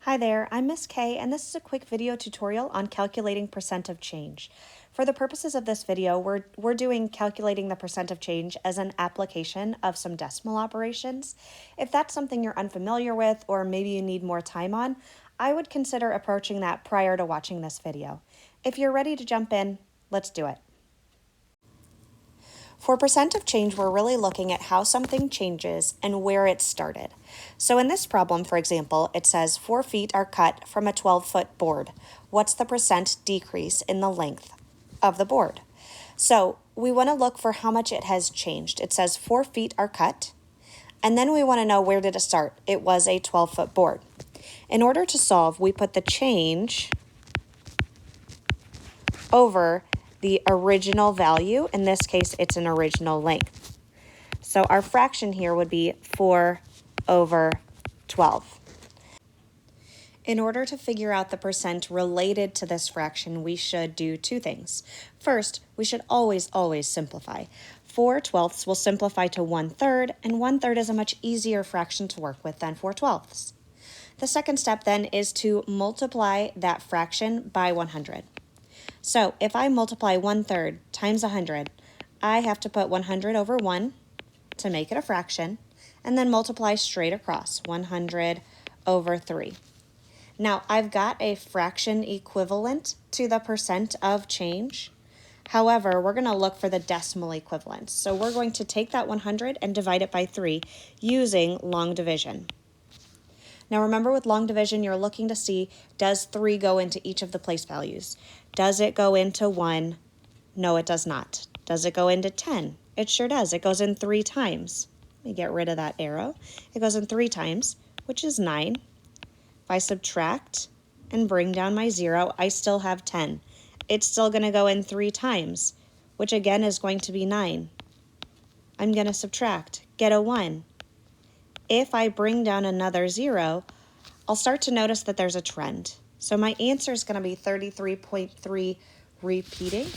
Hi there, I'm Miss Kay, and this is a quick video tutorial on calculating percent of change. For the purposes of this video, we're doing calculating the percent of change as an application of some decimal operations. If that's something you're unfamiliar with or maybe you need more time on, I would consider approaching that prior to watching this video. If you're ready to jump in, let's do it. For percent of change, we're really looking at how something changes and where it started. So in this problem, for example, it says 4 feet are cut from a 12-foot board. What's the percent decrease in the length of the board? So we want to look for how much it has changed. It says 4 feet are cut, and then we want to know where did it start. It was a 12-foot board. In order to solve, we put the change over the original value. In this case, it's an original length. So our fraction here would be 4 over 12. In order to figure out the percent related to this fraction, we should do two things. First, we should always simplify. 4/12 will simplify to 1/3, and 1/3 is a much easier fraction to work with than 4/12. The second step then is to multiply that fraction by 100. So if I multiply 1/3 times 100, I have to put 100 over 1 to make it a fraction, and then multiply straight across, 100 over 3. Now, I've got a fraction equivalent to the percent of change. However, we're going to look for the decimal equivalent. So we're going to take that 100 and divide it by 3 using long division. Now remember, with long division, you're looking to see, does 3 go into each of the place values? Does it go into 1? No, it does not. Does it go into 10? It sure does. It goes in 3 times. Let me get rid of that arrow. It goes in 3 times, which is 9. If I subtract and bring down my 0, I still have 10. It's still going to go in 3 times, which again is going to be 9. I'm going to subtract, get a 1. If I bring down another 0, I'll start to notice that there's a trend. So my answer is going to be 33.3 repeating.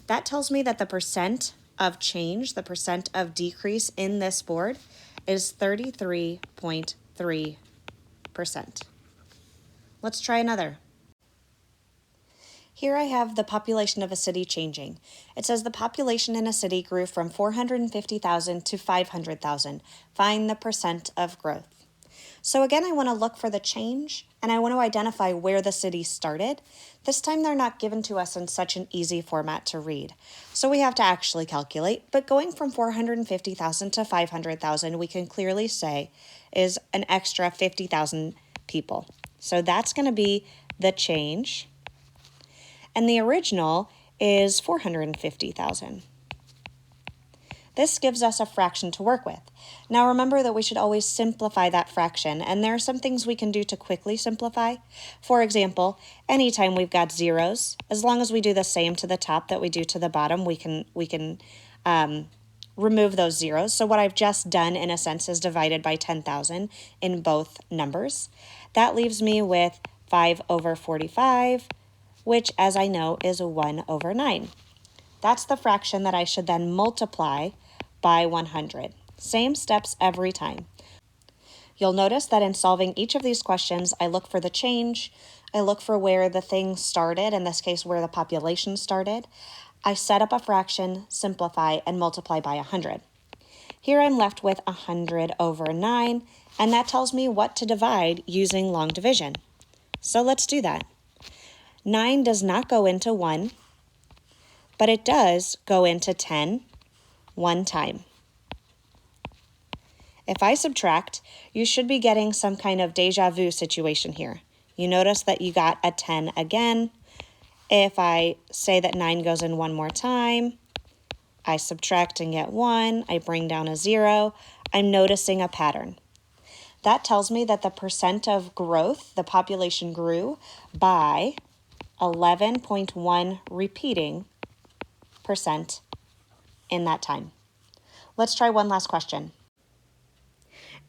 That tells me that the percent of change, the percent of decrease in this board is 33.3%. Let's try another. Here I have the population of a city changing. It says the population in a city grew from 450,000 to 500,000. Find the percent of growth. So again, I want to look for the change, and I want to identify where the city started. This time they're not given to us in such an easy format to read. So we have to actually calculate, but going from 450,000 to 500,000, we can clearly say is an extra 50,000 people. So that's going to be the change. And the original is 450,000. This gives us a fraction to work with. Now remember that we should always simplify that fraction, and there are some things we can do to quickly simplify. For example, anytime we've got zeros, as long as we do the same to the top that we do to the bottom, we can remove those zeros. So what I've just done, in a sense, is divided by 10,000 in both numbers. That leaves me with 5 over 45, which, as I know, is 1 over 9. That's the fraction that I should then multiply by 100. Same steps every time. You'll notice that in solving each of these questions, I look for the change, I look for where the thing started, in this case where the population started. I set up a fraction, simplify, and multiply by 100. Here I'm left with 100 over 9, and that tells me what to divide using long division. So let's do that. 9 does not go into 1, but it does go into 10 one time. If I subtract, you should be getting some kind of deja vu situation here. You notice that you got a 10 again. If I say that 9 goes in one more time, I subtract and get 1, I bring down a 0, I'm noticing a pattern. That tells me that the percent of growth, the population grew by 11.1 repeating percent in that time. Let's try one last question.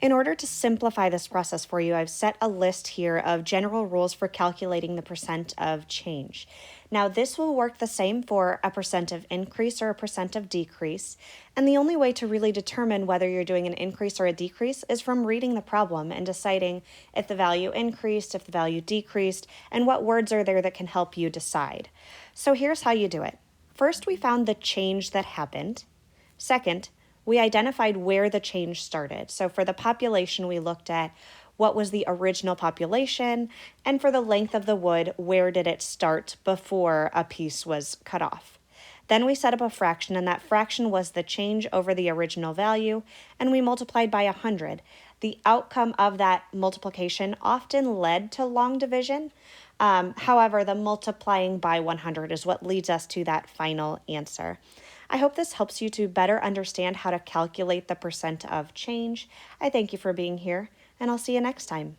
In order to simplify this process for you, I've set a list here of general rules for calculating the percent of change. Now, this will work the same for a percent of increase or a percent of decrease, and the only way to really determine whether you're doing an increase or a decrease is from reading the problem and deciding if the value increased, if the value decreased, and what words are there that can help you decide. So here's how you do it. First, we found the change that happened. Second, we identified where the change started. So for the population, we looked at what was the original population, and for the length of the wood, where did it start before a piece was cut off. Then we set up a fraction, and that fraction was the change over the original value, and we multiplied by 100. The outcome of that multiplication often led to long division. However, the multiplying by 100 is what leads us to that final answer. I hope this helps you to better understand how to calculate the percent of change. I thank you for being here, and I'll see you next time.